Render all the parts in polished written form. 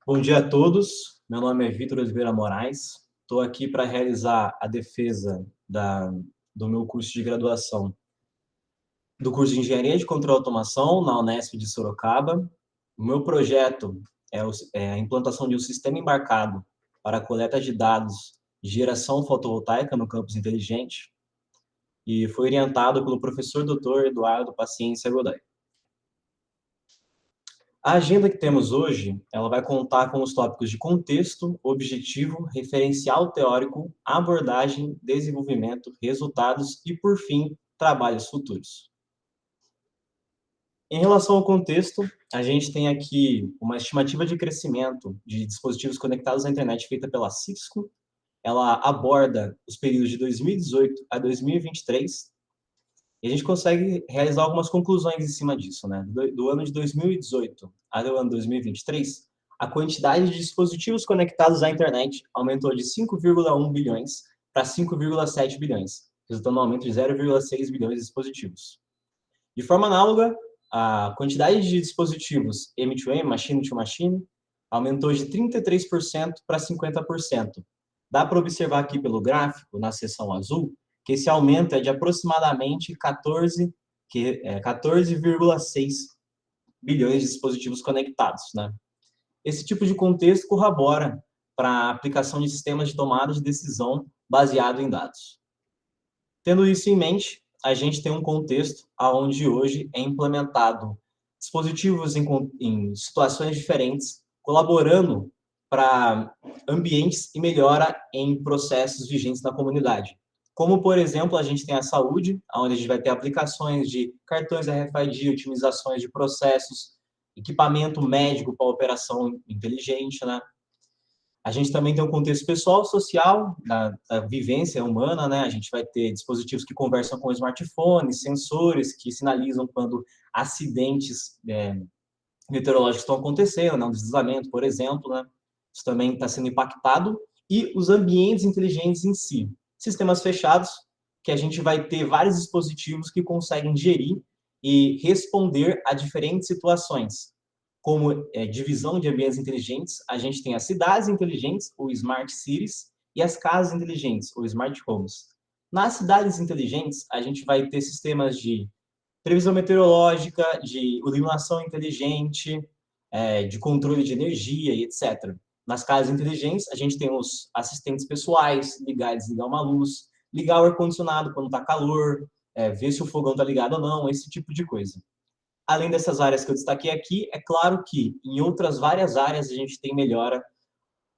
Bom dia a todos. Meu nome é Vitor Oliveira Moraes. Estou aqui para realizar a defesa do meu curso de graduação, do curso de Engenharia de Controle e Automação na Unesp de Sorocaba. O meu projeto é a implantação de um sistema embarcado para a coleta de dados de geração fotovoltaica no campus inteligente e foi orientado pelo professor Dr. Eduardo Paciência Godoy. A agenda que temos hoje, ela vai contar com os tópicos de contexto, objetivo, referencial teórico, abordagem, desenvolvimento, resultados e, por fim, trabalhos futuros. Em relação ao contexto, a gente tem aqui uma estimativa de crescimento de dispositivos conectados à internet feita pela Cisco. Ela aborda os períodos de 2018 a 2023 e a gente consegue realizar algumas conclusões em cima disso, né? Do ano de 2018 até o ano 2023, a quantidade de dispositivos conectados à internet aumentou de 5,1 bilhões para 5,7 bilhões, resultando no aumento de 0,6 bilhões de dispositivos. De forma análoga, a quantidade de dispositivos M2M, machine to machine, aumentou de 33% para 50%. Dá para observar aqui pelo gráfico, na seção azul, que esse aumento é de aproximadamente 14,6 bilhões de dispositivos conectados, né? Esse tipo de contexto corrobora para a aplicação de sistemas de tomada de decisão baseado em dados. Tendo isso em mente, a gente tem um contexto onde hoje é implementado dispositivos em situações diferentes, colaborando para ambientes e melhora em processos vigentes na comunidade. Como, por exemplo, a gente tem a saúde, onde a gente vai ter aplicações de cartões RFID, otimizações de processos, equipamento médico para operação inteligente, né? A gente também tem um contexto pessoal, social, da vivência humana, né? A gente vai ter dispositivos que conversam com smartphones, sensores que sinalizam quando acidentes meteorológicos estão acontecendo, né? Um deslizamento, por exemplo, né? Isso também está sendo impactado. E os ambientes inteligentes em si. Sistemas fechados, que a gente vai ter vários dispositivos que conseguem gerir e responder a diferentes situações. Como divisão de ambientes inteligentes, a gente tem as cidades inteligentes, ou Smart Cities, e as casas inteligentes, ou Smart Homes. Nas cidades inteligentes, a gente vai ter sistemas de previsão meteorológica, de iluminação inteligente, de controle de energia e etc. Nas casas inteligentes, a gente tem os assistentes pessoais, ligar e desligar uma luz, ligar o ar-condicionado quando está calor, ver se o fogão está ligado ou não, esse tipo de coisa. Além dessas áreas que eu destaquei aqui, é claro que em outras várias áreas a gente tem melhora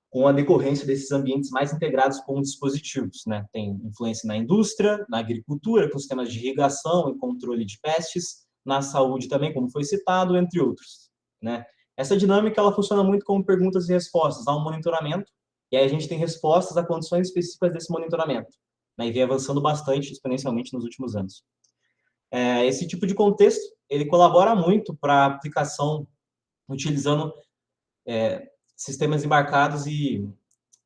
com a decorrência desses ambientes mais integrados com dispositivos, né? Tem influência na indústria, na agricultura, com sistemas de irrigação e controle de pestes, na saúde também, como foi citado, entre outros, né? Essa dinâmica, ela funciona muito como perguntas e respostas, há um monitoramento, e aí a gente tem respostas a condições específicas desse monitoramento, né? E vem avançando bastante, exponencialmente, nos últimos anos. Esse tipo de contexto, ele colabora muito para a aplicação utilizando sistemas embarcados e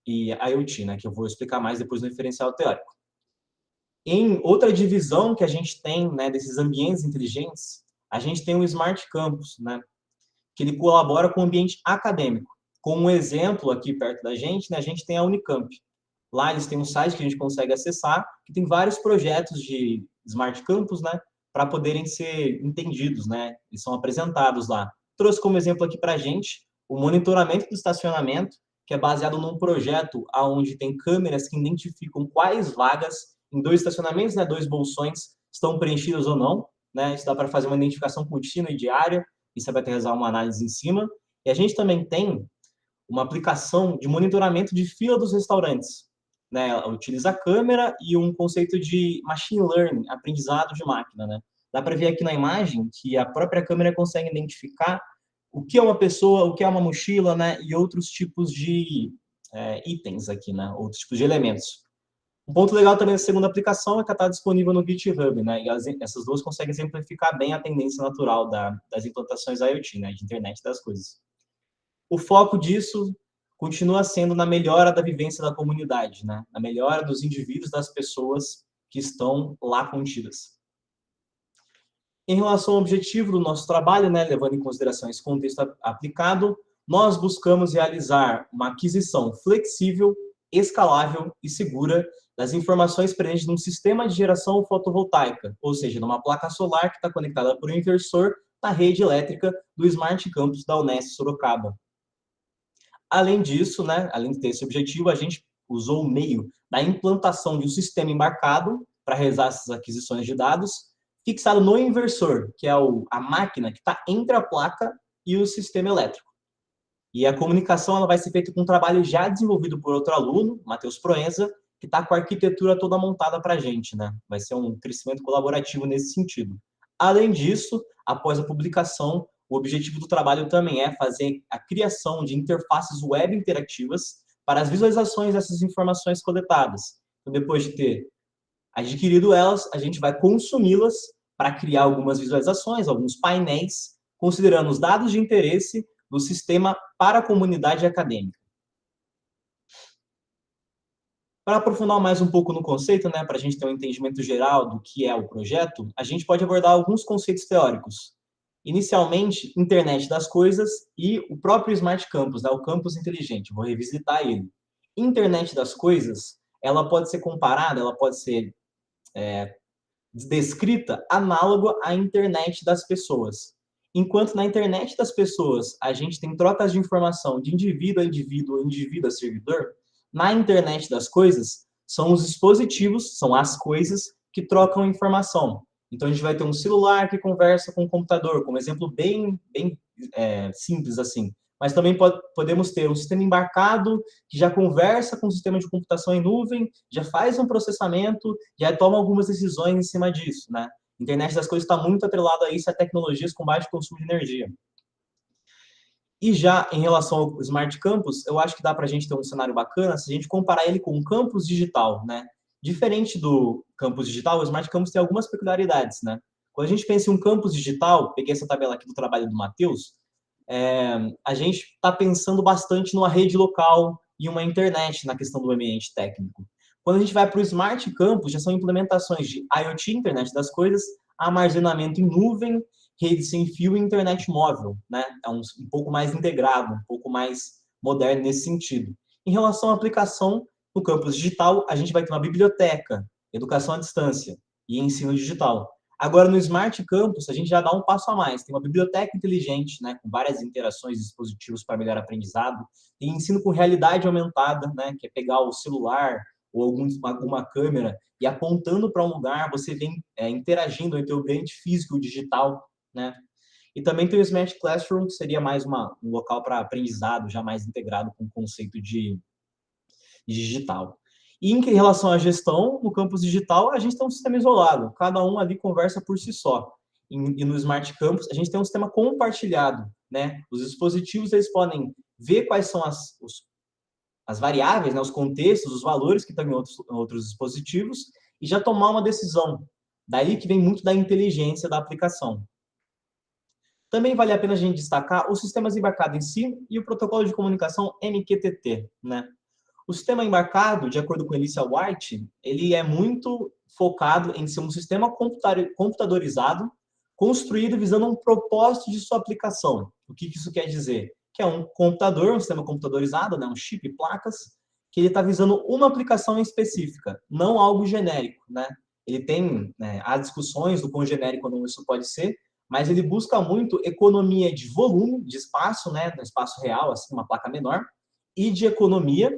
IoT, né, que eu vou explicar mais depois no referencial teórico. Em outra divisão que a gente tem, né, desses ambientes inteligentes, a gente tem o Smart Campus, né, que ele colabora com o ambiente acadêmico. Como um exemplo aqui perto da gente, né, a gente tem a Unicamp. Lá eles têm um site que a gente consegue acessar, que tem vários projetos de Smart Campus, né, para poderem ser entendidos, né, eles são apresentados lá. Trouxe como exemplo aqui para a gente o monitoramento do estacionamento, que é baseado num projeto onde tem câmeras que identificam quais vagas em dois estacionamentos, né, dois bolsões, estão preenchidos ou não, né, isso dá para fazer uma identificação contínua e diária, e você vai ter que realizar uma análise em cima. E a gente também tem uma aplicação de monitoramento de fila dos restaurantes, né? Ela utiliza a câmera e um conceito de machine learning, aprendizado de máquina, né? Dá para ver aqui na imagem que a própria câmera consegue identificar o que é uma pessoa, o que é uma mochila, né? E outros tipos de itens aqui, né? Outros tipos de elementos. Um ponto legal também da segunda aplicação é que ela está disponível no GitHub, né? E essas duas conseguem exemplificar bem a tendência natural das implantações IoT, né? De internet das coisas. O foco disso continua sendo na melhora da vivência da comunidade, né? Na melhora dos indivíduos, das pessoas que estão lá contidas. Em relação ao objetivo do nosso trabalho, né, levando em consideração esse contexto aplicado, nós buscamos realizar uma aquisição flexível, escalável e segura das informações presentes num sistema de geração fotovoltaica, ou seja, numa placa solar que está conectada por um inversor na rede elétrica do Smart Campus da Unesp Sorocaba. Além disso, né, além de ter esse objetivo, a gente usou o meio da implantação de um sistema embarcado para realizar essas aquisições de dados, fixado no inversor, que é a máquina que está entre a placa e o sistema elétrico. E a comunicação ela vai ser feita com um trabalho já desenvolvido por outro aluno, Matheus Proenza, que está com a arquitetura toda montada para a gente, né? Vai ser um crescimento colaborativo nesse sentido. Além disso, após a publicação, o objetivo do trabalho também é fazer a criação de interfaces web interativas para as visualizações dessas informações coletadas. Então, depois de ter adquirido elas, a gente vai consumi-las para criar algumas visualizações, alguns painéis, considerando os dados de interesse do sistema para a comunidade acadêmica. Para aprofundar mais um pouco no conceito, né, para a gente ter um entendimento geral do que é o projeto, a gente pode abordar alguns conceitos teóricos. Inicialmente, internet das coisas e o próprio Smart Campus, né, o campus inteligente, vou revisitar ele. Internet das coisas, ela pode ser comparada, ela pode ser descrita análoga à internet das pessoas. Enquanto na internet das pessoas a gente tem trocas de informação de indivíduo a indivíduo, indivíduo a servidor, na internet das coisas são os dispositivos, são as coisas que trocam informação. Então a gente vai ter um celular que conversa com um computador, como exemplo bem simples assim. Mas também podemos ter um sistema embarcado que já conversa com o sistema de computação em nuvem, já faz um processamento, já toma algumas decisões em cima disso, né? A internet das coisas está muito atrelada a isso, a tecnologias com baixo consumo de energia. E já em relação ao Smart Campus, eu acho que dá para a gente ter um cenário bacana se a gente comparar ele com um campus digital, né? Diferente do campus digital, o Smart Campus tem algumas peculiaridades, né? Quando a gente pensa em um campus digital, peguei essa tabela aqui do trabalho do Matheus, a gente está pensando bastante numa rede local e uma internet na questão do ambiente técnico. Quando a gente vai para o Smart Campus, já são implementações de IoT, internet das coisas, armazenamento em nuvem, rede sem fio e internet móvel, né? É um pouco mais integrado, um pouco mais moderno nesse sentido. Em relação à aplicação, no campus digital, a gente vai ter uma biblioteca, educação à distância e ensino digital. Agora, no Smart Campus, a gente já dá um passo a mais. Tem uma biblioteca inteligente, né, com várias interações e dispositivos para melhor aprendizado. Tem ensino com realidade aumentada, né, que é pegar o celular ou alguma câmera e apontando para um lugar, você vem interagindo entre o ambiente físico e o digital, né? E também tem o Smart Classroom, que seria mais um local para aprendizado, já mais integrado com o conceito de digital. E em relação à gestão, no campus digital, a gente tem um sistema isolado, cada um ali conversa por si só. E no Smart Campus, a gente tem um sistema compartilhado, né? Os dispositivos, eles podem ver quais são as variáveis, né? Os contextos, os valores que estão em outros dispositivos, e já tomar uma decisão. Daí que vem muito da inteligência da aplicação. Também vale a pena a gente destacar os sistemas embarcados em si e o protocolo de comunicação MQTT, né? O sistema embarcado, de acordo com Alicia White, ele é muito focado em ser um sistema computadorizado, construído visando um propósito de sua aplicação. O que isso quer dizer? Que é um computador, um sistema computadorizado, né, um chip, placas, que ele está visando uma aplicação específica, não algo genérico, né? Ele tem, há discussões do quão genérico ou não isso pode ser, mas ele busca muito economia de volume, de espaço, né, no espaço real, assim, uma placa menor, e de economia,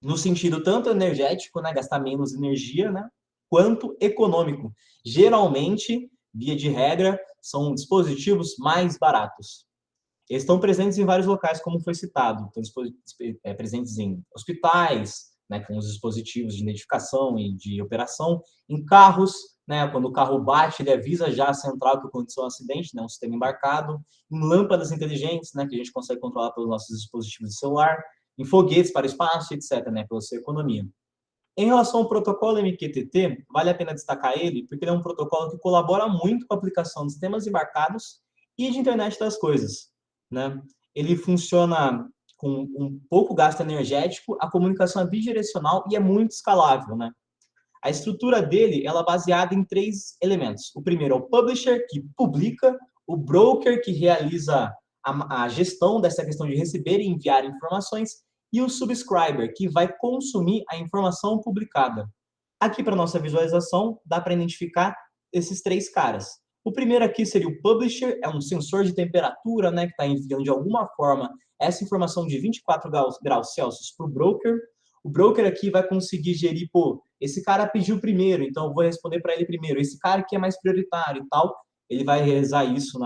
no sentido tanto energético, né, gastar menos energia, né, quanto econômico. Geralmente, via de regra, são dispositivos mais baratos. Eles estão presentes em vários locais, como foi citado. Estão presentes em hospitais, né, com os dispositivos de identificação e de operação, em carros, né, quando o carro bate, ele avisa já a central que aconteceu um acidente, né, um sistema embarcado, em lâmpadas inteligentes, né, que a gente consegue controlar pelos nossos dispositivos de celular, em foguetes para o espaço, etc., né, pela sua economia. Em relação ao protocolo MQTT, vale a pena destacar ele, porque ele é um protocolo que colabora muito com a aplicação de sistemas embarcados e de internet das coisas, né? Ele funciona com um pouco gasto energético, a comunicação é bidirecional e é muito escalável, né? A estrutura dele, ela é baseada em 3 elementos. O primeiro é o publisher, que publica, o broker, que realiza a gestão dessa questão de receber e enviar informações, e o subscriber, que vai consumir a informação publicada. Aqui, para nossa visualização, dá para identificar esses três caras. O primeiro aqui seria o publisher, é um sensor de temperatura, né, que está enviando de alguma forma essa informação de 24 graus Celsius para o broker. O broker aqui vai conseguir gerir, pô, esse cara pediu primeiro, então eu vou responder para ele primeiro. Esse cara aqui é mais prioritário e tal. Ele vai realizar isso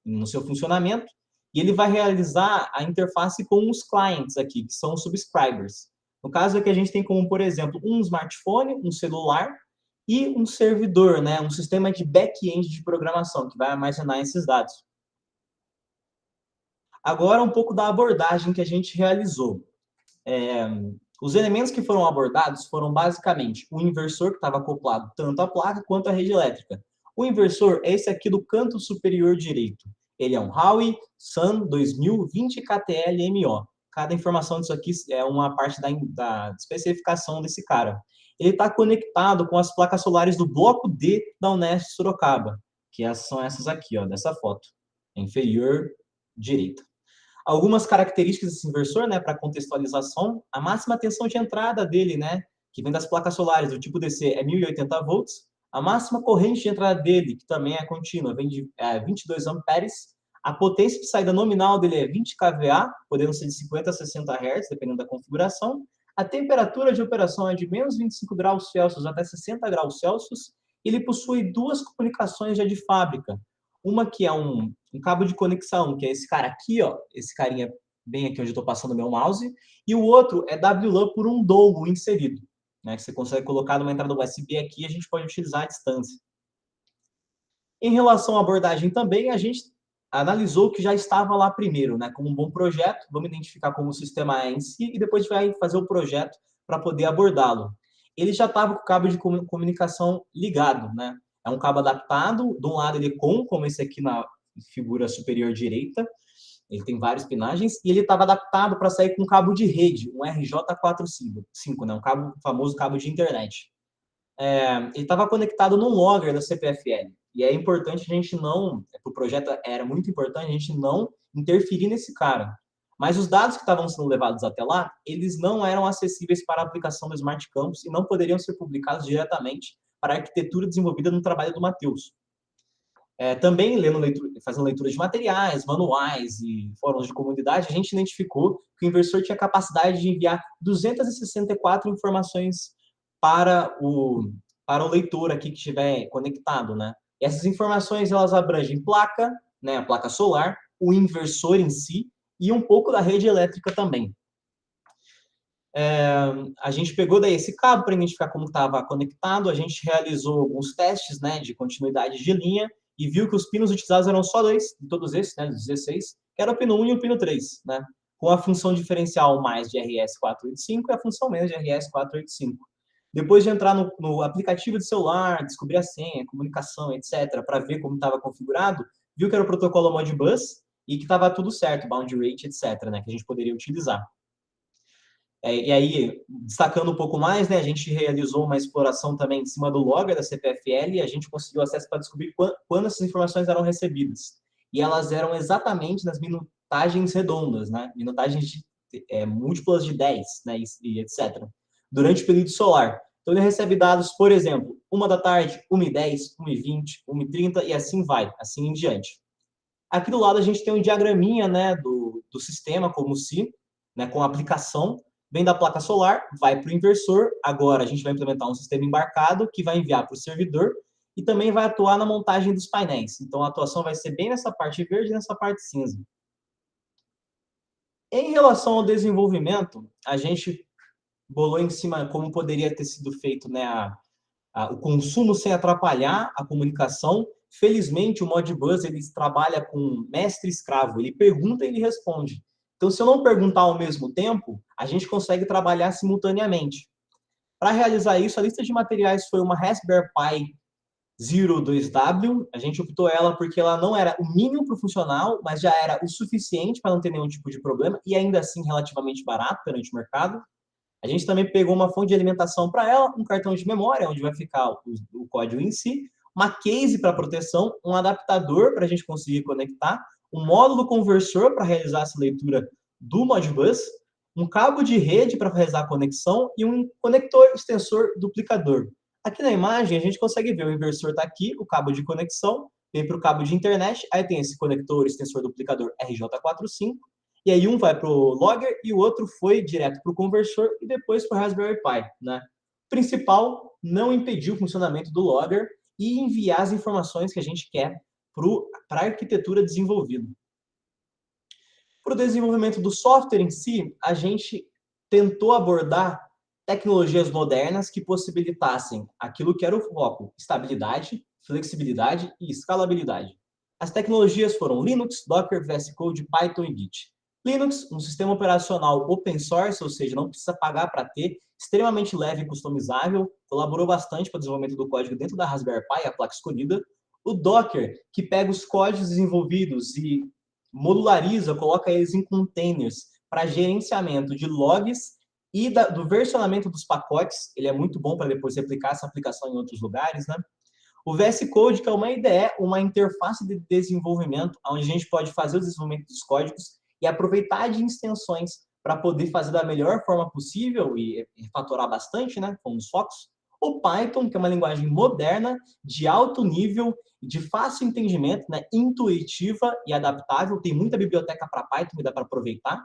no seu funcionamento e ele vai realizar a interface com os clients aqui, que são os subscribers. No caso aqui a gente tem como, por exemplo, um smartphone, um celular e um servidor, né? Um sistema de back-end de programação que vai armazenar esses dados. Agora um pouco da abordagem que a gente realizou. Os elementos que foram abordados foram basicamente o inversor, que estava acoplado tanto à placa quanto à rede elétrica. O inversor é esse aqui do canto superior direito. Ele é um Huawei Sun 2020 KTL-MO. Cada informação disso aqui é uma parte da especificação desse cara. Ele está conectado com as placas solares do bloco D da Unesp Sorocaba, que são essas aqui, ó, dessa foto, inferior direita. Algumas características desse inversor, né, para contextualização, a máxima tensão de entrada dele, né, que vem das placas solares do tipo DC, é 1080 volts. A máxima corrente de entrada dele, que também é contínua, vem de 22 amperes. A potência de saída nominal dele é 20 kVA, podendo ser de 50 a 60 Hz, dependendo da configuração. A temperatura de operação é de menos 25 graus Celsius até 60 graus Celsius. Ele possui duas comunicações já de fábrica. Uma que é um cabo de conexão, que é esse cara aqui, ó, esse carinha bem aqui onde eu estou passando o meu mouse, e o outro é WLAN por um dongle inserido, né, que você consegue colocar numa entrada USB aqui e a gente pode utilizar à distância. Em relação à abordagem também, a gente analisou o que já estava lá primeiro, né, como um bom projeto, vamos identificar como o sistema é em si e depois vai fazer o projeto para poder abordá-lo. Ele já estava com o cabo de comunicação ligado, né? É um cabo adaptado, de um lado ele é como esse aqui na figura superior direita, ele tem várias pinagens, e ele estava adaptado para sair com um cabo de rede, um RJ45, né? Um famoso cabo de internet. Ele estava conectado num logger da CPFL, e é importante a gente não, para o projeto era muito importante a gente não interferir nesse cara. Mas os dados que estavam sendo levados até lá, eles não eram acessíveis para a aplicação do Smart Campus e não poderiam ser publicados diretamente para a arquitetura desenvolvida no trabalho do Matheus. Também, fazendo leitura de materiais, manuais e fóruns de comunidade, a gente identificou que o inversor tinha capacidade de enviar 264 informações para o leitor aqui que estiver conectado, né? E essas informações, elas abrangem placa, né, a placa solar, o inversor em si e um pouco da rede elétrica também. A gente pegou daí esse cabo para identificar como estava conectado, a gente realizou alguns testes, né, de continuidade de linha e viu que os pinos utilizados eram só dois, de todos esses, né, dos 16, que era o pino 1 e o pino 3, né, com a função diferencial mais de RS485 e a função menos de RS485. Depois de entrar no aplicativo de celular, descobrir a senha, comunicação, etc., para ver como estava configurado, viu que era o protocolo Modbus e que estava tudo certo, bound rate, etc., né, que a gente poderia utilizar. E aí, destacando um pouco mais, né, a gente realizou uma exploração também em cima do logger da CPFL e a gente conseguiu acesso para descobrir quando essas informações eram recebidas. E elas eram exatamente nas minutagens redondas, né, minutagens múltiplas de 10, né, e etc., durante o período solar. Então, ele recebe dados, por exemplo, 1 da tarde, 1h10, 1h20, 1h30 e assim vai, assim em diante. Aqui do lado a gente tem um diagraminha, né, do sistema como se, né, com a aplicação, vem da placa solar, vai para o inversor, agora a gente vai implementar um sistema embarcado que vai enviar para o servidor e também vai atuar na montagem dos painéis. Então, a atuação vai ser bem nessa parte verde e nessa parte cinza. Em relação ao desenvolvimento, a gente bolou em cima como poderia ter sido feito, né, o consumo sem atrapalhar a comunicação. Felizmente, o Modbus ele trabalha com mestre-escravo, ele pergunta e ele responde. Então, se eu não perguntar ao mesmo tempo, a gente consegue trabalhar simultaneamente. Para realizar isso, a lista de materiais foi uma Raspberry Pi Zero 2W. A gente optou ela porque ela não era o mínimo para o funcional, mas já era o suficiente para não ter nenhum tipo de problema e ainda assim relativamente barato perante o mercado. A gente também pegou uma fonte de alimentação para ela, um cartão de memória, onde vai ficar o código em si, uma case para proteção, um adaptador para a gente conseguir conectar, um módulo conversor para realizar essa leitura do Modbus, um cabo de rede para realizar a conexão e um conector extensor duplicador. Aqui na imagem a gente consegue ver o inversor está aqui, o cabo de conexão, vem para o cabo de internet, aí tem esse conector extensor duplicador RJ45, e aí um vai para o logger e o outro foi direto para o conversor e depois para o Raspberry Pi, né? O principal, não impedir o funcionamento do logger e enviar as informações que a gente quer para a arquitetura desenvolvida. Para o desenvolvimento do software em si, a gente tentou abordar tecnologias modernas que possibilitassem aquilo que era o foco: estabilidade, flexibilidade e escalabilidade. As tecnologias foram Linux, Docker, VS Code, Python e Git. Linux, um sistema operacional open source, ou seja, não precisa pagar para ter, extremamente leve e customizável, colaborou bastante para o desenvolvimento do código dentro da Raspberry Pi, a placa escolhida. O Docker, que pega os códigos desenvolvidos e modulariza, coloca eles em containers para gerenciamento de logs e do versionamento dos pacotes. Ele é muito bom para depois replicar essa aplicação em outros lugares, né? O VS Code, que é uma IDE, uma interface de desenvolvimento, onde a gente pode fazer o desenvolvimento dos códigos e aproveitar de extensões para poder fazer da melhor forma possível e refatorar bastante, né, com os focos. O Python, que é uma linguagem moderna, de alto nível, de fácil entendimento, né, intuitiva e adaptável. Tem muita biblioteca para Python que dá para aproveitar.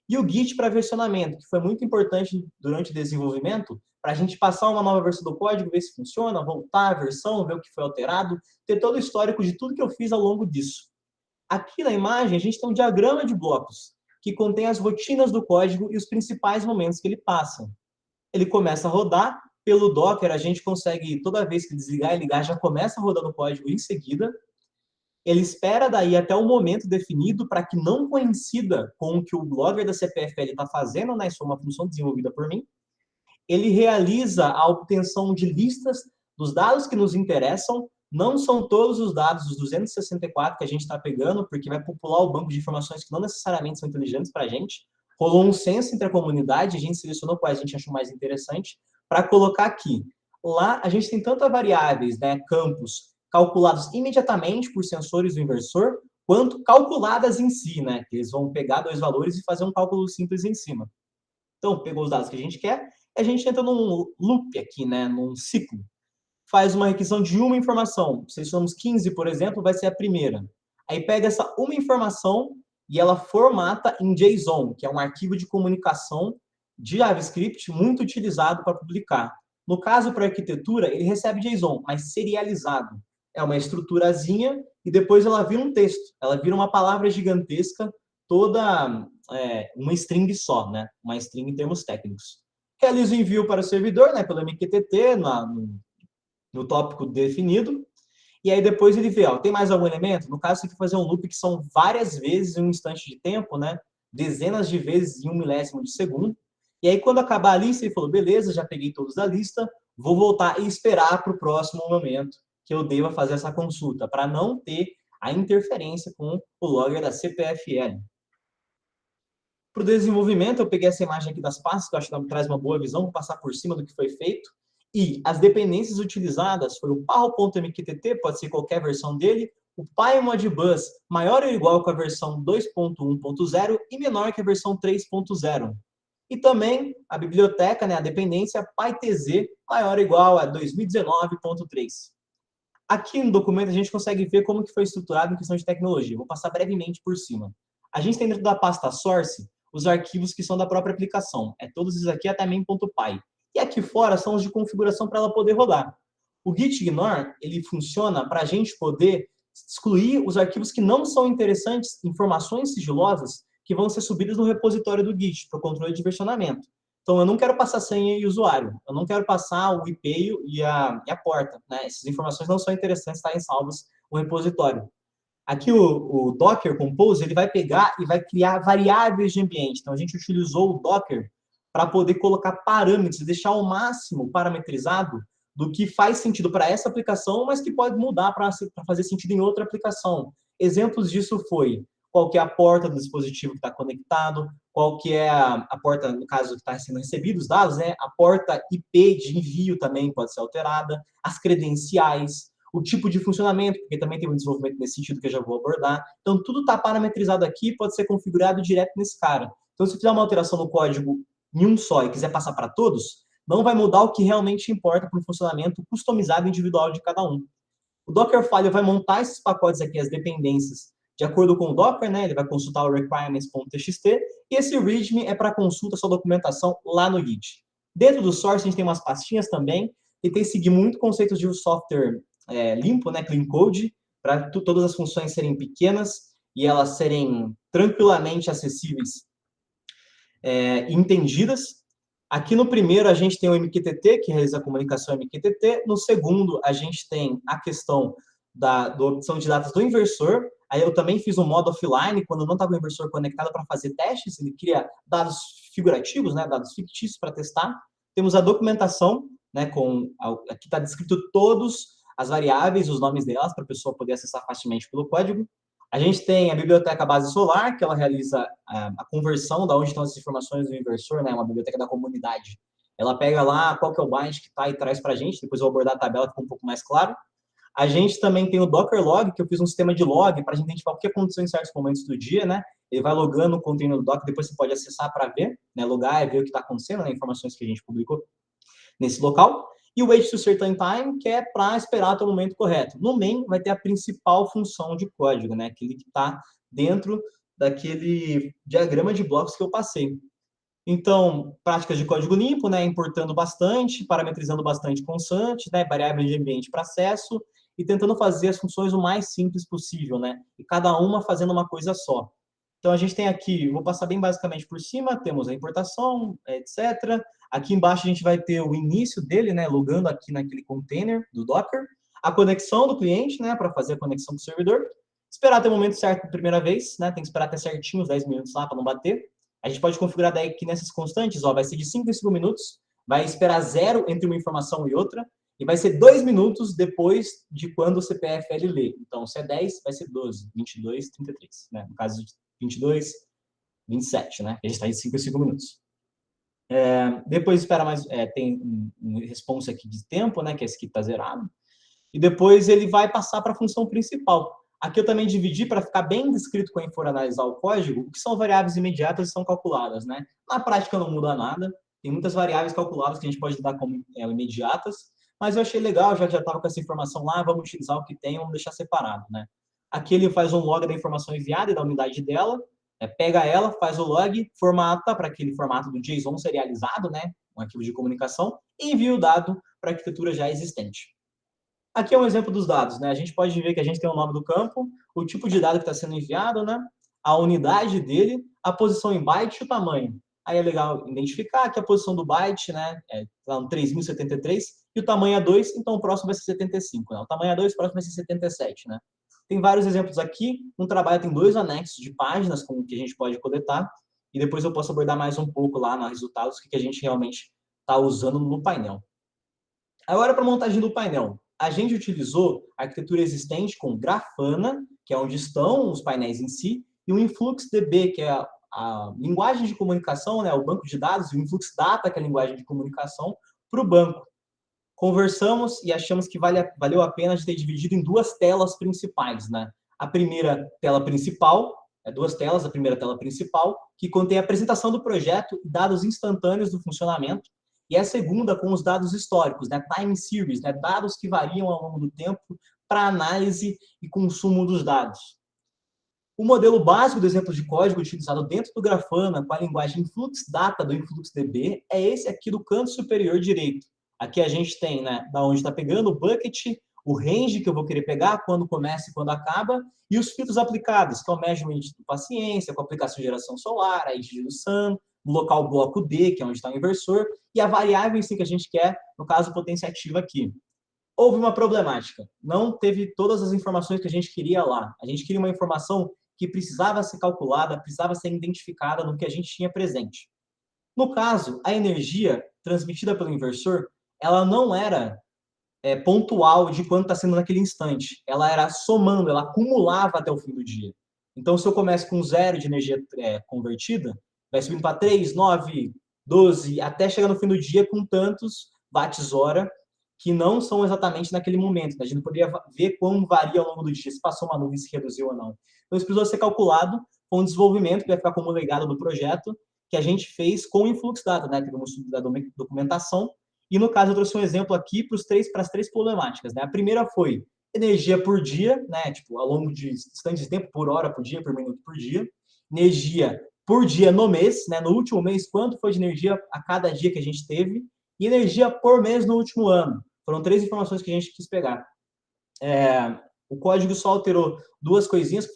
E o Git para versionamento, que foi muito importante durante o desenvolvimento, para a gente passar uma nova versão do código, ver se funciona, voltar a versão, ver o que foi alterado, ter todo o histórico de tudo que eu fiz ao longo disso. Aqui na imagem, a gente tem um diagrama de blocos, que contém as rotinas do código e os principais momentos que ele passa. Ele começa a rodar, pelo Docker a gente consegue, toda vez que desligar e ligar, já começa rodando o código em seguida. Ele espera daí até o momento definido para que não coincida com o que o logger da CPFL está fazendo, né? Isso é uma função desenvolvida por mim. Ele realiza a obtenção de listas dos dados que nos interessam. Não são todos os dados dos 264 que a gente está pegando, porque vai popular o banco de informações que não necessariamente são inteligentes para a gente. Rolou um censo entre a comunidade, a gente selecionou quais a gente achou mais interessante para colocar aqui. Lá, a gente tem tanto variáveis, né, campos, calculados imediatamente por sensores do inversor, quanto calculadas em si, né, que eles vão pegar dois valores e fazer um cálculo simples em cima. Então, pegou os dados que a gente quer, a gente entra num loop aqui, né, num ciclo. Faz uma requisição de uma informação. Se somos 15, por exemplo, vai ser a primeira. Aí pega essa uma informação e ela formata em JSON, que é um arquivo de comunicação de JavaScript muito utilizado para publicar. No caso, para arquitetura, ele recebe JSON, mas serializado. É uma estruturazinha e depois ela vira um texto. Ela vira uma palavra gigantesca, toda uma string só, né? Uma string em termos técnicos. Realiza o envio para o servidor, né? Pelo MQTT, no tópico definido. E aí depois ele vê, ó, tem mais algum elemento? No caso, você tem que fazer um loop que são várias vezes em um instante de tempo, né? Dezenas de vezes em 1 milésimo de segundo. E aí, quando acabar a lista, ele falou, beleza, já peguei todos da lista, vou voltar e esperar para o próximo momento que eu deva fazer essa consulta, para não ter a interferência com o logger da CPFL. Para o desenvolvimento, eu peguei essa imagem aqui das pastas, que eu acho que traz uma boa visão, vou passar por cima do que foi feito. E as dependências utilizadas foram o parro.mqtt, pode ser qualquer versão dele, o PyModBus maior ou igual que a versão 2.1.0 e menor que a versão 3.0. E também a biblioteca, né, a dependência PyTZ maior ou igual a 2019.3. Aqui no documento a gente consegue ver como que foi estruturado em questão de tecnologia. Vou passar brevemente por cima. A gente tem dentro da pasta source os arquivos que são da própria aplicação. Todos esses aqui até main.py. E aqui fora são os de configuração para ela poder rodar. O git ignore, ele funciona para a gente poder excluir os arquivos que não são interessantes, informações sigilosas, que vão ser subidas no repositório do Git, para o controle de versionamento. Então, eu não quero passar senha e usuário, eu não quero passar o IP e a porta. Né? Essas informações não são interessantes estarem salvas no repositório. Aqui o Docker Compose, ele vai pegar e vai criar variáveis de ambiente. Então, a gente utilizou o Docker para poder colocar parâmetros, deixar ao máximo parametrizado do que faz sentido para essa aplicação, mas que pode mudar para fazer sentido em outra aplicação. Exemplos disso foi qual que é a porta do dispositivo que está conectado, qual que é a porta, no caso, que está sendo recebido os dados, né? A porta IP de envio também pode ser alterada, as credenciais, o tipo de funcionamento, porque também tem um desenvolvimento nesse sentido que eu já vou abordar. Então, tudo está parametrizado aqui, pode ser configurado direto nesse cara. Então, se fizer uma alteração no código em um só e quiser passar para todos, não vai mudar o que realmente importa para o funcionamento customizado individual de cada um. O Dockerfile vai montar esses pacotes aqui, as dependências, de acordo com o Docker, né? Ele vai consultar o requirements.txt, e esse README é para consulta sua documentação lá no Git. Dentro do source, a gente tem umas pastinhas também, e tem que seguir muito conceitos de software limpo, né? Clean code, para todas as funções serem pequenas e elas serem tranquilamente acessíveis e entendidas. Aqui no primeiro, a gente tem o MQTT, que realiza a comunicação MQTT. No segundo, a gente tem a questão da obtenção de dados do inversor. Aí eu também fiz um modo offline, quando não estava o inversor conectado para fazer testes, ele cria dados figurativos, né, dados fictícios para testar. Temos a documentação, né, aqui está descrito todas as variáveis, os nomes delas, para a pessoa poder acessar facilmente pelo código. A gente tem a biblioteca base solar, que ela realiza a conversão da onde estão as informações do inversor, né, uma biblioteca da comunidade. Ela pega lá qual que é o byte que está e traz para a gente, depois eu vou abordar a tabela, que fica um pouco mais claro. A gente também tem o Docker Log, que eu fiz um sistema de log para a gente identificar o que aconteceu em certos momentos do dia, né? Ele vai logando o container do Docker, depois você pode acessar para ver, né? Logar e ver o que está acontecendo, né? Informações que a gente publicou nesse local. E o wait to certain time, que é para esperar até o momento correto. No main, vai ter a principal função de código, né? Aquele que está dentro daquele diagrama de blocos que eu passei. Então, práticas de código limpo, né? Importando bastante, parametrizando bastante constante, né? Variáveis de ambiente para acesso, e tentando fazer as funções o mais simples possível, né? E cada uma fazendo uma coisa só. Então, a gente tem aqui, vou passar bem basicamente por cima, temos a importação, etc. Aqui embaixo a gente vai ter o início dele, né? Logando aqui naquele container do Docker. A conexão do cliente, né? Para fazer a conexão com o servidor. Esperar até o momento certo a primeira vez, né? Tem que esperar até certinho os 10 minutos lá para não bater. A gente pode configurar daí que nessas constantes, ó, vai ser de 5 em 5 minutos, vai esperar 0 entre uma informação e outra, e vai ser 2 minutos depois de quando o CPFL lê. Então, se é 10, vai ser 12, 22, 33. Né? No caso de 22, 27, né? A gente está em 5 em 5 minutos. Depois espera mais, tem um response aqui de tempo, né? Que é esse que está zerado. E depois ele vai passar para a função principal. Aqui eu também dividi para ficar bem descrito quando for analisar o código, o que são variáveis imediatas e são calculadas, né? Na prática não muda nada, tem muitas variáveis calculáveis que a gente pode dar como imediatas, mas eu achei legal, já estava com essa informação lá, vamos utilizar o que tem, vamos deixar separado, né? Aqui ele faz um log da informação enviada e da unidade dela, pega ela, faz o log, formata para aquele formato do JSON serializado, né? Um arquivo de comunicação, e envia o dado para a arquitetura já existente. Aqui é um exemplo dos dados, né? A gente pode ver que a gente tem o nome do campo, o tipo de dado que está sendo enviado, né? A unidade dele, a posição em byte e o tamanho. Aí é legal identificar que a posição do byte, né, lá no 3073, e o tamanho é 2, então o próximo vai ser 75, né? O tamanho é 2, o próximo vai ser 77, né? Tem vários exemplos aqui, um trabalho tem 2 anexos de páginas com que a gente pode coletar, e depois eu posso abordar mais um pouco lá nos resultados, o que a gente realmente está usando no painel. Agora, para a montagem do painel, a gente utilizou a arquitetura existente com Grafana, que é onde estão os painéis em si, e o InfluxDB, que é a linguagem de comunicação, né, o banco de dados, e o InfluxData, que é a linguagem de comunicação, para o banco. Conversamos e achamos que valeu a pena de ter dividido em 2 telas principais, né? A primeira tela principal, 2 telas, a primeira tela principal, que contém a apresentação do projeto e dados instantâneos do funcionamento, e a segunda com os dados históricos, né? Time series, né? Dados que variam ao longo do tempo para análise e consumo dos dados. O modelo básico do exemplo de código utilizado dentro do Grafana com a linguagem InfluxData do InfluxDB é esse aqui do canto superior direito. Aqui a gente tem, né, da onde está pegando o bucket, o range que eu vou querer pegar, quando começa e quando acaba, e os filtros aplicados, que é o measurement do paciência, com a aplicação de geração solar, a id do sun, no local bloco D, que é onde está o inversor, e a variável em si que a gente quer, no caso, potência ativa aqui. Houve uma problemática. Não teve todas as informações que a gente queria lá. A gente queria uma informação que precisava ser calculada, precisava ser identificada no que a gente tinha presente. No caso, a energia transmitida pelo inversor, ela não era pontual de quanto está sendo naquele instante. Ela era somando, ela acumulava até o fim do dia. Então, se eu começo com 0 de energia convertida, vai subindo para 3, 9, 12, até chegar no fim do dia com tantos watts-hora que não são exatamente naquele momento, né? A gente não poderia ver como varia ao longo do dia, se passou uma nuvem, se reduziu ou não. Então, isso precisou ser calculado com o desenvolvimento, que vai ficar como legado do projeto, que a gente fez com o Influx Data, né? Teve um estudo da documentação, e no caso eu trouxe um exemplo aqui para as três problemáticas, né? A primeira foi energia por dia, né? Tipo, ao longo de instantes de tempo, por hora por dia, por minuto por dia. Energia por dia no mês, né? No último mês, quanto foi de energia a cada dia que a gente teve, e energia por mês no último ano. Foram três informações que a gente quis pegar. O código só alterou duas coisinhas,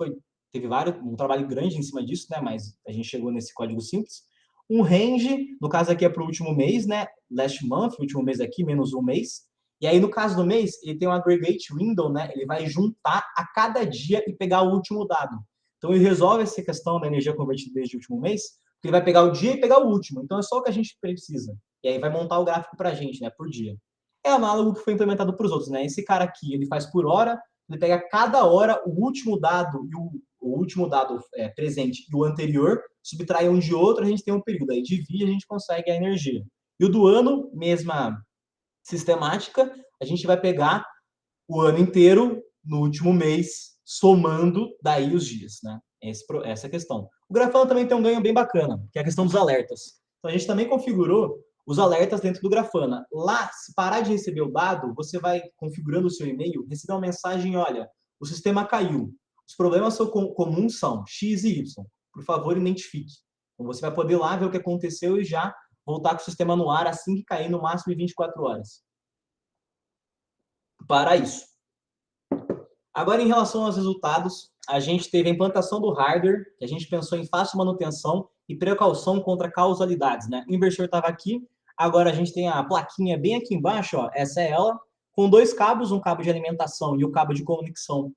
teve um trabalho grande em cima disso, né? Mas a gente chegou nesse código simples. Um range, no caso aqui é para o último mês, né? Last month, último mês aqui, menos um mês. E aí, no caso do mês, ele tem um aggregate window, né? Ele vai juntar a cada dia e pegar o último dado. Então, ele resolve essa questão da energia convertida desde o último mês, porque ele vai pegar o dia e pegar o último. Então, é só o que a gente precisa. E aí, vai montar o gráfico para a gente, né? Por dia. É análogo que foi implementado para os outros, né? Esse cara aqui, ele faz por hora, ele pega cada hora o último dado e o último dado presente e o anterior, subtrai um de outro, a gente tem um período. Aí divide, a gente consegue a energia. E o do ano, mesma sistemática, a gente vai pegar o ano inteiro no último mês, somando daí os dias, né? Essa é a questão. O Grafana também tem um ganho bem bacana, que é a questão dos alertas. Então, a gente também configurou os alertas dentro do Grafana. Lá, se parar de receber o dado, você vai configurando o seu e-mail, receber uma mensagem, olha, o sistema caiu. Os problemas comuns são X e Y. Por favor, identifique. Então, você vai poder lá ver o que aconteceu e já voltar com o sistema no ar assim que cair, no máximo em 24 horas. Para isso. Agora, em relação aos resultados, a gente teve a implantação do hardware, que a gente pensou em fácil manutenção e precaução contra causalidades, né? O inversor estava aqui, agora a gente tem a plaquinha bem aqui embaixo, ó, essa é ela, com dois cabos, um cabo de alimentação e o cabo de conexão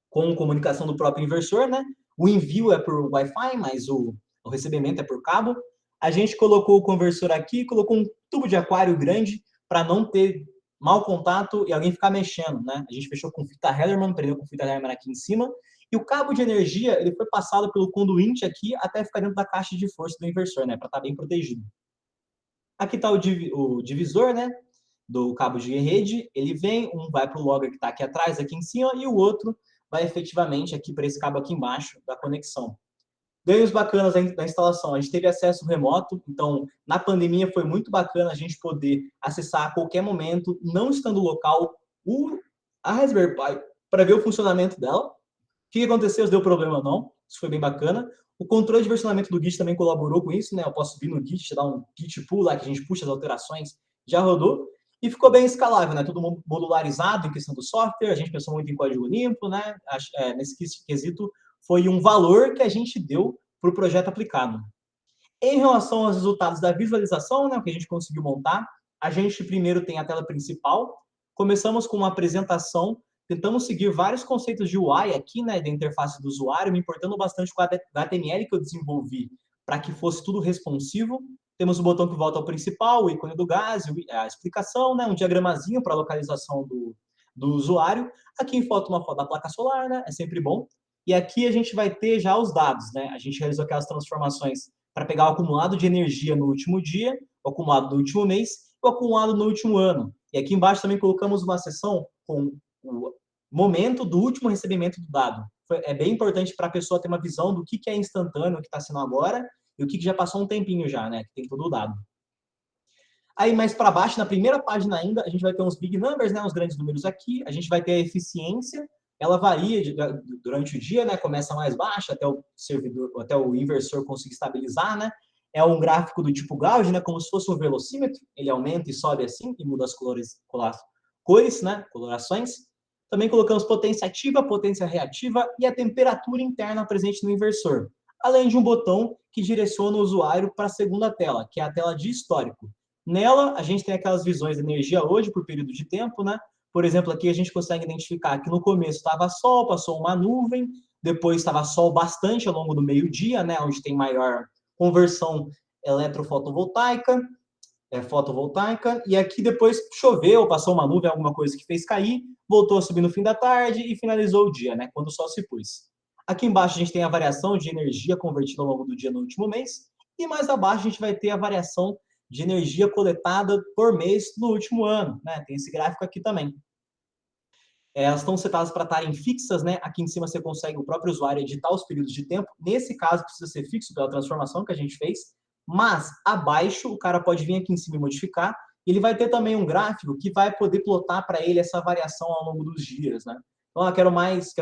com comunicação do próprio inversor, né? O envio é por Wi-Fi, mas o recebimento é por cabo. A gente colocou o conversor aqui, colocou um tubo de aquário grande para não ter mau contato e alguém ficar mexendo, né? A gente fechou com fita Hellerman, prendeu com fita Hellerman aqui em cima. E o cabo de energia, ele foi passado pelo conduíte aqui até ficar dentro da caixa de força do inversor, né? Para estar bem protegido. Aqui está o divisor, né? Do cabo de rede. Ele vem, um vai para o logger que está aqui atrás, aqui em cima, e o outro vai efetivamente aqui para esse cabo aqui embaixo da conexão. Ganhos bacanas da instalação. A gente teve acesso remoto, então, na pandemia foi muito bacana a gente poder acessar a qualquer momento, não estando local, a Raspberry Pi para ver o funcionamento dela. O que aconteceu? Se deu problema ou não. Isso foi bem bacana. O controle de versionamento do Git também colaborou com isso, né? Eu posso subir no Git, dar um Git pull lá, que a gente puxa as alterações, já rodou. E ficou bem escalável, né? Tudo modularizado em questão do software, a gente pensou muito em código limpo, né? Nesse quesito, foi um valor que a gente deu para o projeto aplicado. Em relação aos resultados da visualização, né, o que a gente conseguiu montar, a gente primeiro tem a tela principal, começamos com uma apresentação, tentamos seguir vários conceitos de UI aqui, né, da interface do usuário, me importando bastante com o HTML que eu desenvolvi para que fosse tudo responsivo. Temos o botão que volta ao principal, o ícone do gás, a explicação, né, um diagramazinho para a localização do usuário. Aqui em foto uma foto da placa solar, né, é sempre bom. E aqui a gente vai ter já os dados, né? A gente realizou aquelas transformações para pegar o acumulado de energia no último dia, o acumulado no último mês, o acumulado no último ano. E aqui embaixo também colocamos uma seção com o momento do último recebimento do dado. É bem importante para a pessoa ter uma visão do que é instantâneo, o que está sendo agora, e o que já passou um tempinho já, né? Que tem todo o dado. Aí, mais para baixo, na primeira página ainda, a gente vai ter uns big numbers, né? Uns grandes números aqui. A gente vai ter a eficiência. Ela varia durante o dia, né? Começa mais baixa até o servidor, até o inversor conseguir estabilizar, né? É um gráfico do tipo Gauge, né? Como se fosse um velocímetro. Ele aumenta e sobe assim e muda as cores, né? Colorações. Também colocamos potência ativa, potência reativa e a temperatura interna presente no inversor. Além de um botão que direciona o usuário para a segunda tela, que é a tela de histórico. Nela, a gente tem aquelas visões de energia hoje por período de tempo, né? Por exemplo, aqui a gente consegue identificar que no começo estava sol, passou uma nuvem, depois estava sol bastante ao longo do meio-dia, né? Onde tem maior conversão eletrofotovoltaica, fotovoltaica, e aqui depois choveu, passou uma nuvem, alguma coisa que fez cair, voltou a subir no fim da tarde e finalizou o dia, né? Quando o sol se pôs. Aqui embaixo a gente tem a variação de energia convertida ao longo do dia no último mês, e mais abaixo a gente vai ter a variação de energia coletada por mês no último ano, né? Tem esse gráfico aqui também. Elas estão setadas para estarem fixas, né? Aqui em cima você consegue o próprio usuário editar os períodos de tempo. Nesse caso, precisa ser fixo pela transformação que a gente fez. Mas, abaixo, o cara pode vir aqui em cima e modificar. Ele vai ter também um gráfico que vai poder plotar para ele essa variação ao longo dos dias, né? Então, quero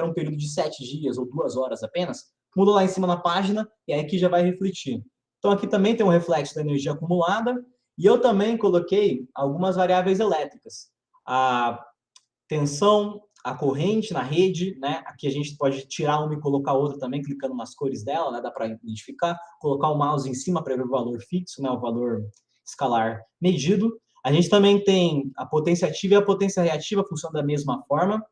um período de 7 dias ou 2 horas apenas. Muda lá em cima na página e aí aqui já vai refletir. Então, aqui também tem um reflexo da energia acumulada. E eu também coloquei algumas variáveis elétricas. A tensão, a corrente na rede, né? Aqui a gente pode tirar uma e colocar outra também, clicando nas cores dela, né? Dá para identificar, colocar o mouse em cima para ver o valor fixo, né? O valor escalar medido. A gente também tem a potência ativa e a potência reativa, funcionam da mesma forma.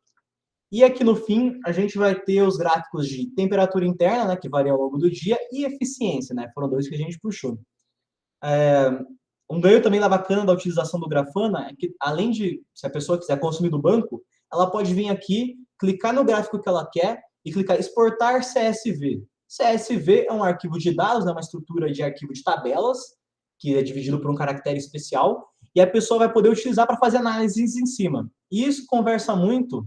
E aqui no fim, a gente vai ter os gráficos de temperatura interna, né? Que varia ao longo do dia, e eficiência, né? Foram dois que a gente puxou. Um ganho também bacana da utilização do Grafana é que, além de, se a pessoa quiser consumir do banco, ela pode vir aqui, clicar no gráfico que ela quer e clicar exportar CSV. CSV é um arquivo de dados, é uma estrutura de arquivo de tabelas, que é dividido por um caractere especial, e a pessoa vai poder utilizar para fazer análises em cima. E isso conversa muito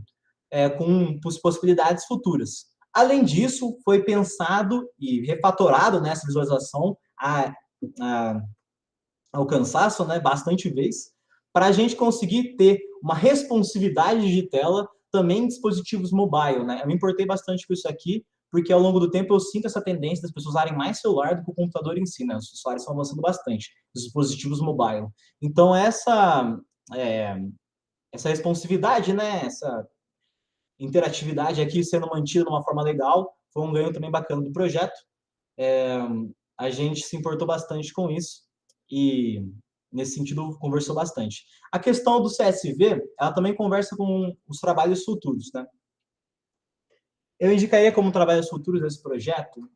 com possibilidades futuras. Além disso, foi pensado e refatorado nessa visualização ao cansaço, né, bastante vez, para a gente conseguir ter uma responsividade de tela também em dispositivos mobile, né? Eu me importei bastante com isso aqui, porque ao longo do tempo eu sinto essa tendência das pessoas usarem mais celular do que o computador em si, né? Os celulares estão avançando bastante, os dispositivos mobile. Então, essa responsividade, né, essa interatividade aqui sendo mantida de uma forma legal, foi um ganho também bacana do projeto. A gente se importou bastante com isso e, nesse sentido, conversou bastante. A questão do CSV, ela também conversa com os trabalhos futuros, né? Eu indicaria como trabalhos futuros desse projeto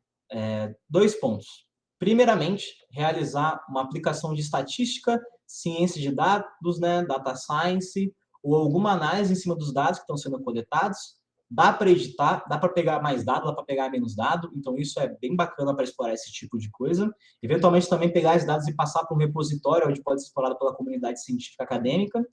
2 pontos. Primeiramente, realizar uma aplicação de estatística, ciência de dados, né, data science, ou alguma análise em cima dos dados que estão sendo coletados. Dá para editar, dá para pegar mais dado, dá para pegar menos dado, então isso é bem bacana para explorar esse tipo de coisa. Eventualmente também pegar esses dados e passar para um repositório onde pode ser explorado pela comunidade científica acadêmica.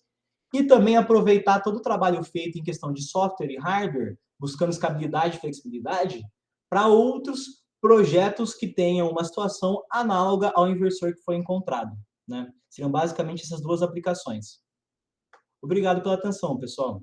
E também aproveitar todo o trabalho feito em questão de software e hardware, buscando escalabilidade e flexibilidade, para outros projetos que tenham uma situação análoga ao inversor que foi encontrado, né? Seriam basicamente essas duas aplicações. Obrigado pela atenção, pessoal.